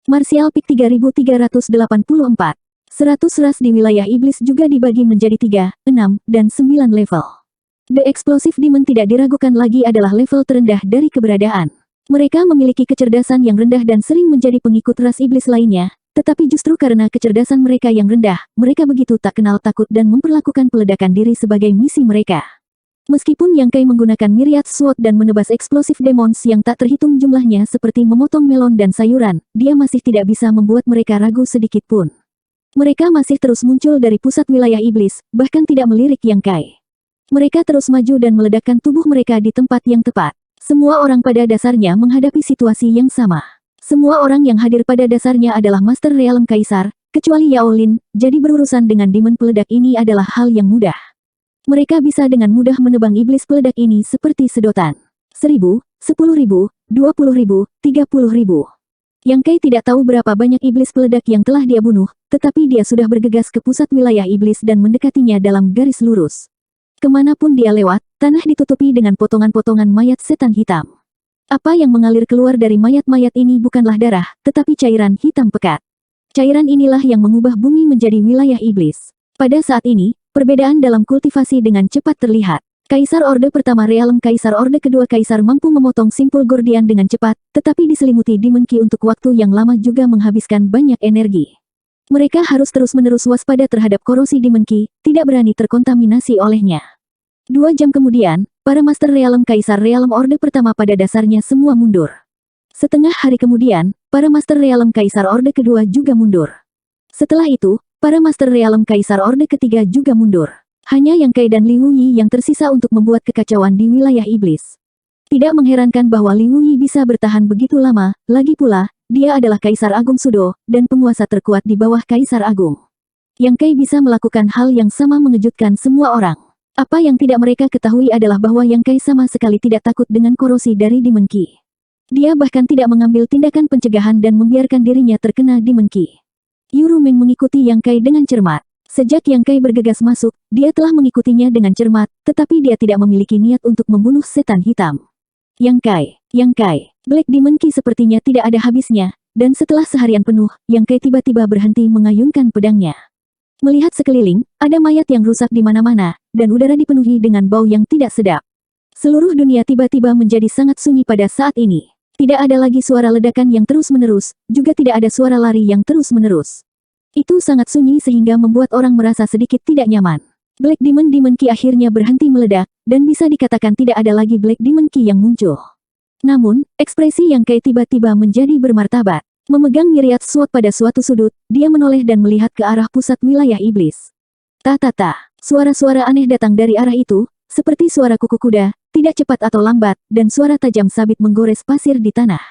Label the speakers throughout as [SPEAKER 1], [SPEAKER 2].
[SPEAKER 1] Martial Peak 3384. 100 ras di wilayah iblis juga dibagi menjadi 3, 6, dan 9 level. The Explosive Demon tidak diragukan lagi adalah level terendah dari keberadaan. Mereka memiliki kecerdasan yang rendah dan sering menjadi pengikut ras iblis lainnya, tetapi justru karena kecerdasan mereka yang rendah, mereka begitu tak kenal takut dan memperlakukan peledakan diri sebagai misi mereka. Meskipun Yang Kai menggunakan myriad sword dan menebas eksplosif demons yang tak terhitung jumlahnya seperti memotong melon dan sayuran, dia masih tidak bisa membuat mereka ragu sedikit pun. Mereka masih terus muncul dari pusat wilayah iblis, bahkan tidak melirik Yang Kai. Mereka terus maju dan meledakkan tubuh mereka di tempat yang tepat. Semua orang pada dasarnya menghadapi situasi yang sama. Semua orang yang hadir pada dasarnya adalah Master Realm Kaisar, kecuali Yao Lin, jadi berurusan dengan demon peledak ini adalah hal yang mudah. Mereka bisa dengan mudah menebang iblis peledak ini seperti sedotan. 1000, 10.000, 20.000, 30.000. Yang Kai tidak tahu berapa banyak iblis peledak yang telah dia bunuh, tetapi dia sudah bergegas ke pusat wilayah iblis dan mendekatinya dalam garis lurus. Kemanapun dia lewat, tanah ditutupi dengan potongan-potongan mayat setan hitam. Apa yang mengalir keluar dari mayat-mayat ini bukanlah darah, tetapi cairan hitam pekat. Cairan inilah yang mengubah bumi menjadi wilayah iblis. Pada saat ini, perbedaan dalam kultivasi dengan cepat terlihat. Kaisar Orde Pertama Realm Kaisar Orde Kedua Kaisar mampu memotong simpul Gordian dengan cepat, tetapi diselimuti Demon Ki untuk waktu yang lama juga menghabiskan banyak energi. Mereka harus terus-menerus waspada terhadap korosi Demon Ki, tidak berani terkontaminasi olehnya. 2 jam kemudian, para Master Realm Kaisar Realm Orde Pertama pada dasarnya semua mundur. Setengah hari kemudian, para Master Realm Kaisar Orde Kedua juga mundur. Setelah itu, para Master Realm Kaisar Orde Ketiga juga mundur. Hanya Yang Kai dan Liu Yi yang tersisa untuk membuat kekacauan di wilayah iblis. Tidak mengherankan bahwa Liu Yi bisa bertahan begitu lama, lagi pula, dia adalah Kaisar Agung Sudo, dan penguasa terkuat di bawah Kaisar Agung. Yang Kai bisa melakukan hal yang sama mengejutkan semua orang. Apa yang tidak mereka ketahui adalah bahwa Yang Kai sama sekali tidak takut dengan korosi dari Demon Ki. Dia bahkan tidak mengambil tindakan pencegahan dan membiarkan dirinya terkena Demon Ki. Yu Rumeng mengikuti Yang Kai dengan cermat. Sejak Yang Kai bergegas masuk, dia telah mengikutinya dengan cermat, tetapi dia tidak memiliki niat untuk membunuh setan hitam. Yang Kai, Black Demon Ki sepertinya tidak ada habisnya, dan setelah seharian penuh, Yang Kai tiba-tiba berhenti mengayunkan pedangnya. Melihat sekeliling, ada mayat yang rusak di mana-mana, dan udara dipenuhi dengan bau yang tidak sedap. Seluruh dunia tiba-tiba menjadi sangat sunyi pada saat ini. Tidak ada lagi suara ledakan yang terus-menerus, juga tidak ada suara lari yang terus-menerus. Itu sangat sunyi sehingga membuat orang merasa sedikit tidak nyaman. Black Demon Ki akhirnya berhenti meledak, dan bisa dikatakan tidak ada lagi Black Demon Ki yang muncul. Namun, ekspresi Yang Kai tiba-tiba menjadi bermartabat. Memegang myriad sword pada suatu sudut, dia menoleh dan melihat ke arah pusat wilayah iblis. Ta-ta-ta, suara-suara aneh datang dari arah itu, seperti suara kuku kuda, tidak cepat atau lambat, dan suara tajam sabit menggores pasir di tanah.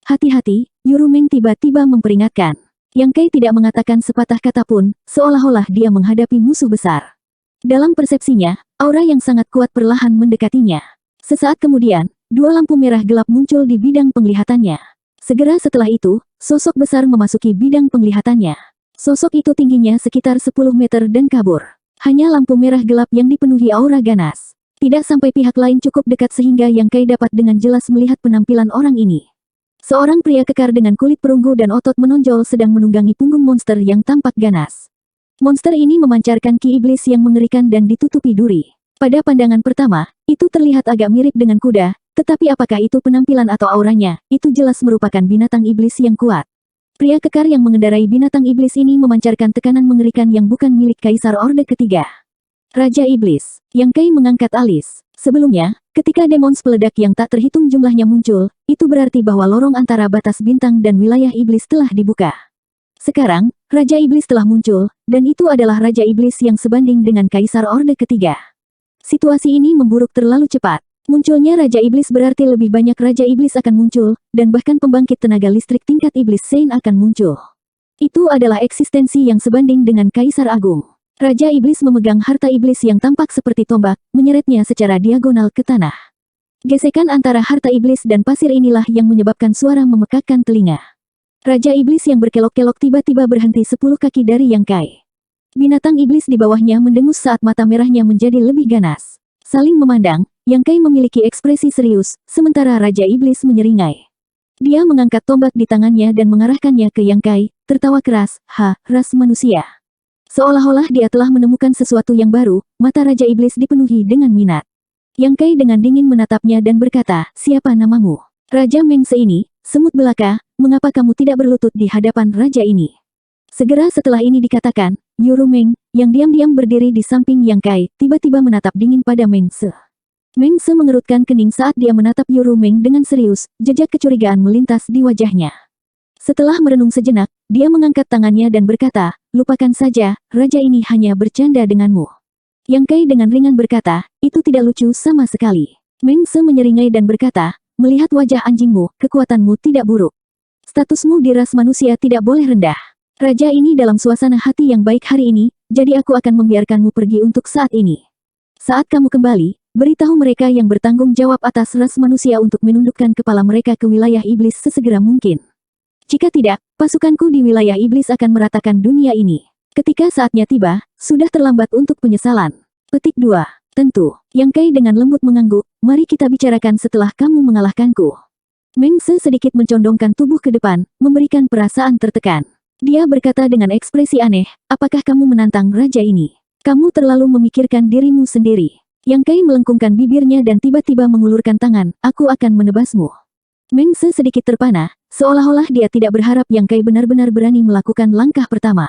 [SPEAKER 1] Hati-hati, Yu Rumeng tiba-tiba memperingatkan. Yang Kai tidak mengatakan sepatah kata pun, seolah-olah dia menghadapi musuh besar. Dalam persepsinya, aura yang sangat kuat perlahan mendekatinya. Sesaat kemudian, 2 lampu merah gelap muncul di bidang penglihatannya. Segera setelah itu, sosok besar memasuki bidang penglihatannya. Sosok itu tingginya sekitar 10 meter dan kabur. Hanya lampu merah gelap yang dipenuhi aura ganas. Tidak sampai pihak lain cukup dekat sehingga Yang Kai dapat dengan jelas melihat penampilan orang ini. Seorang pria kekar dengan kulit perunggu dan otot menonjol sedang menunggangi punggung monster yang tampak ganas. Monster ini memancarkan ki iblis yang mengerikan dan ditutupi duri. Pada pandangan pertama, itu terlihat agak mirip dengan kuda, tetapi apakah itu penampilan atau auranya, itu jelas merupakan binatang iblis yang kuat. Pria kekar yang mengendarai binatang iblis ini memancarkan tekanan mengerikan yang bukan milik Kaisar Orde Ketiga. Raja Iblis. Yang Kai mengangkat alis. Sebelumnya, ketika demons peledak yang tak terhitung jumlahnya muncul, itu berarti bahwa lorong antara batas bintang dan wilayah iblis telah dibuka. Sekarang, Raja Iblis telah muncul, dan itu adalah Raja Iblis yang sebanding dengan Kaisar Orde Ketiga. Situasi ini memburuk terlalu cepat. Munculnya Raja Iblis berarti lebih banyak Raja Iblis akan muncul, dan bahkan pembangkit tenaga listrik tingkat Iblis Sein akan muncul. Itu adalah eksistensi yang sebanding dengan Kaisar Agung. Raja Iblis memegang harta iblis yang tampak seperti tombak, menyeretnya secara diagonal ke tanah. Gesekan antara harta iblis dan pasir inilah yang menyebabkan suara memekakkan telinga. Raja Iblis yang berkelok-kelok tiba-tiba berhenti 10 kaki dari Yang Kai. Binatang iblis di bawahnya mendengus saat mata merahnya menjadi lebih ganas. Saling memandang, Yang Kai memiliki ekspresi serius, sementara Raja Iblis menyeringai. Dia mengangkat tombak di tangannya dan mengarahkannya ke Yang Kai, tertawa keras, ras manusia. Seolah-olah dia telah menemukan sesuatu yang baru, mata Raja Iblis dipenuhi dengan minat. Yang Kai dengan dingin menatapnya dan berkata, siapa namamu? Raja Mengse ini, semut belaka, mengapa kamu tidak berlutut di hadapan raja ini? Segera setelah ini dikatakan, Yuru Meng, yang diam-diam berdiri di samping Yang Kai, tiba-tiba menatap dingin pada Mengse. Mengse mengerutkan kening saat dia menatap Yuru Meng dengan serius, jejak kecurigaan melintas di wajahnya. Setelah merenung sejenak, dia mengangkat tangannya dan berkata, lupakan saja, raja ini hanya bercanda denganmu. Yang Kai dengan ringan berkata, itu tidak lucu sama sekali. Mengse menyeringai dan berkata, melihat wajah anjingmu, kekuatanmu tidak buruk. Statusmu di ras manusia tidak boleh rendah. Raja ini dalam suasana hati yang baik hari ini, jadi aku akan membiarkanmu pergi untuk saat ini. Saat kamu kembali, beritahu mereka yang bertanggung jawab atas ras manusia untuk menundukkan kepala mereka ke wilayah iblis sesegera mungkin. Jika tidak, pasukanku di wilayah iblis akan meratakan dunia ini. Ketika saatnya tiba, sudah terlambat untuk penyesalan. Petik 2. Tentu, Yang Kai dengan lembut mengangguk, mari kita bicarakan setelah kamu mengalahkanku. Mengse sedikit mencondongkan tubuh ke depan, memberikan perasaan tertekan. Dia berkata dengan ekspresi aneh, apakah kamu menantang raja ini? Kamu terlalu memikirkan dirimu sendiri. Yang Kai melengkungkan bibirnya dan tiba-tiba mengulurkan tangan, aku akan menebasmu. Mengse sedikit terpana, seolah-olah dia tidak berharap Yang Kai benar-benar berani melakukan langkah pertama.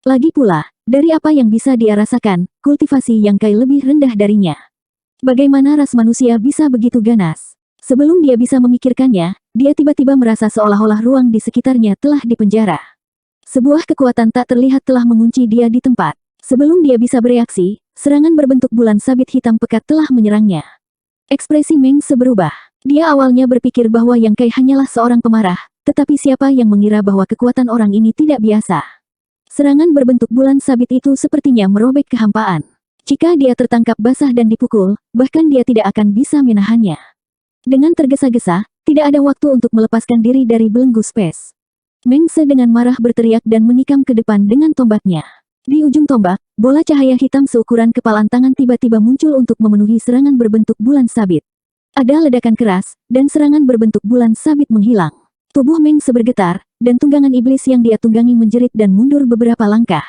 [SPEAKER 1] Lagi pula, dari apa yang bisa dia rasakan, kultivasi Yang Kai lebih rendah darinya. Bagaimana ras manusia bisa begitu ganas? Sebelum dia bisa memikirkannya, dia tiba-tiba merasa seolah-olah ruang di sekitarnya telah dipenjara. Sebuah kekuatan tak terlihat telah mengunci dia di tempat. Sebelum dia bisa bereaksi, serangan berbentuk bulan sabit hitam pekat telah menyerangnya. Ekspresi Mengse berubah. Dia awalnya berpikir bahwa Yang Kai hanyalah seorang pemarah, tetapi siapa yang mengira bahwa kekuatan orang ini tidak biasa. Serangan berbentuk bulan sabit itu sepertinya merobek kehampaan. Jika dia tertangkap basah dan dipukul, bahkan dia tidak akan bisa menahannya. Dengan tergesa-gesa, tidak ada waktu untuk melepaskan diri dari belenggu space. Mengse dengan marah berteriak dan menikam ke depan dengan tombaknya. Di ujung tombak, bola cahaya hitam seukuran kepalan tangan tiba-tiba muncul untuk memenuhi serangan berbentuk bulan sabit. Ada ledakan keras, dan serangan berbentuk bulan sabit menghilang. Tubuh Mengse bergetar, dan tunggangan iblis yang dia tunggangi menjerit dan mundur beberapa langkah.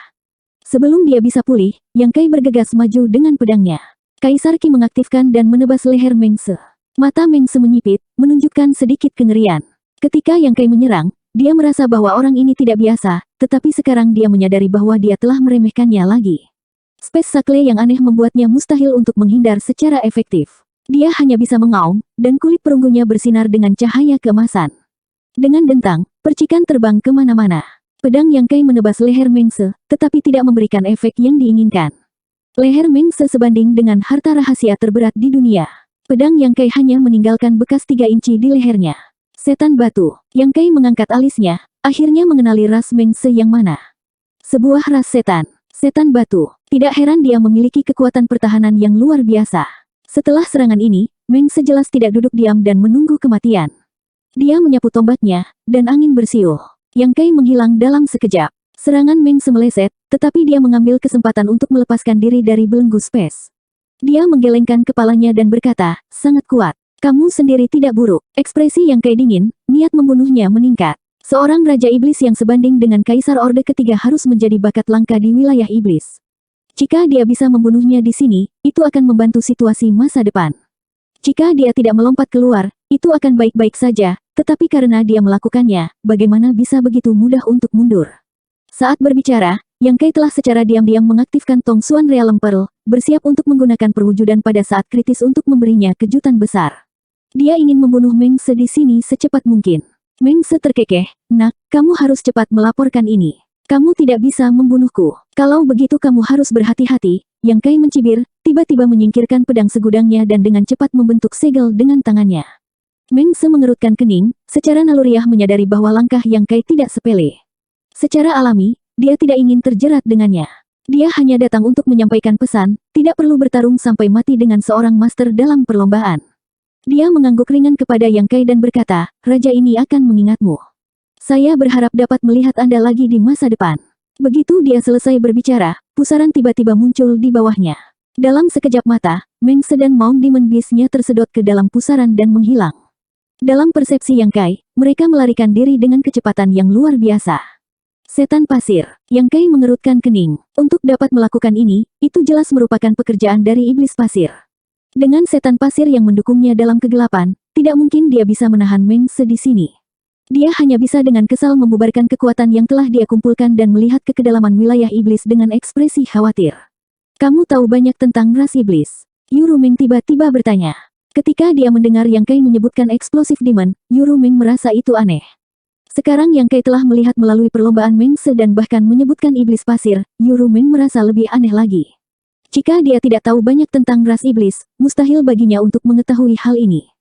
[SPEAKER 1] Sebelum dia bisa pulih, Yang Kai bergegas maju dengan pedangnya. Kaisar Qi mengaktifkan dan menebas leher Mengse. Mata Mengse menyipit, menunjukkan sedikit kengerian. Ketika Yang Kai menyerang, dia merasa bahwa orang ini tidak biasa, tetapi sekarang dia menyadari bahwa dia telah meremehkannya lagi. Space Sakle yang aneh membuatnya mustahil untuk menghindar secara efektif. Dia hanya bisa mengaum, dan kulit perunggunya bersinar dengan cahaya keemasan. Dengan dentang, percikan terbang kemana-mana. Pedang Yang Kai menebas leher Mengse, tetapi tidak memberikan efek yang diinginkan. Leher Mengse sebanding dengan harta rahasia terberat di dunia. Pedang Yang Kai hanya meninggalkan bekas 3 inci di lehernya. Setan batu. Yang Kai mengangkat alisnya, akhirnya mengenali ras Mengse yang mana. Sebuah ras setan. Setan batu. Tidak heran dia memiliki kekuatan pertahanan yang luar biasa. Setelah serangan ini, Mengse jelas tidak duduk diam dan menunggu kematian. Dia menyapu tombaknya, dan angin bersiul. Yang Kai menghilang dalam sekejap. Serangan Mengse meleset, tetapi dia mengambil kesempatan untuk melepaskan diri dari belenggu space. Dia menggelengkan kepalanya dan berkata, sangat kuat. Kamu sendiri tidak buruk. Ekspresi Yang Kai dingin, niat membunuhnya meningkat. Seorang Raja Iblis yang sebanding dengan Kaisar Orde Ketiga harus menjadi bakat langka di wilayah iblis. Jika dia bisa membunuhnya di sini, itu akan membantu situasi masa depan. Jika dia tidak melompat keluar, itu akan baik-baik saja, tetapi karena dia melakukannya, bagaimana bisa begitu mudah untuk mundur? Saat berbicara, Yang Kai telah secara diam-diam mengaktifkan Tong Xuan Realm Pearl, bersiap untuk menggunakan perwujudan pada saat kritis untuk memberinya kejutan besar. Dia ingin membunuh Mengse di sini secepat mungkin. Mengse terkekeh, nak, kamu harus cepat melaporkan ini. Kamu tidak bisa membunuhku. Kalau begitu kamu harus berhati-hati. Yang Kai mencibir, tiba-tiba menyingkirkan pedang segudangnya dan dengan cepat membentuk segel dengan tangannya. Mengse mengerutkan kening, secara naluriah menyadari bahwa langkah Yang Kai tidak sepele. Secara alami, dia tidak ingin terjerat dengannya. Dia hanya datang untuk menyampaikan pesan, tidak perlu bertarung sampai mati dengan seorang master dalam perlombaan. Dia mengangguk ringan kepada Yang Kai dan berkata, raja ini akan mengingatmu. Saya berharap dapat melihat Anda lagi di masa depan. Begitu dia selesai berbicara, pusaran tiba-tiba muncul di bawahnya. Dalam sekejap mata, Mengse dan Mount Demon Beast-nya tersedot ke dalam pusaran dan menghilang. Dalam persepsi Yang Kai, mereka melarikan diri dengan kecepatan yang luar biasa. Setan pasir. Yang Kai mengerutkan kening. Untuk dapat melakukan ini, itu jelas merupakan pekerjaan dari iblis pasir. Dengan setan pasir yang mendukungnya dalam kegelapan, tidak mungkin dia bisa menahan Meng Se di sini. Dia hanya bisa dengan kesal membubarkan kekuatan yang telah dia kumpulkan dan melihat ke kedalaman wilayah iblis dengan ekspresi khawatir. Kamu tahu banyak tentang ras iblis? Yuru Meng tiba-tiba bertanya. Ketika dia mendengar Yang Kai menyebutkan eksplosif demon, Yuru Meng merasa itu aneh. Sekarang Yang Kai telah melihat melalui perlombaan Meng Se dan bahkan menyebutkan iblis pasir, Yuru Meng merasa lebih aneh lagi. Jika dia tidak tahu banyak tentang ras iblis, mustahil baginya untuk mengetahui hal ini.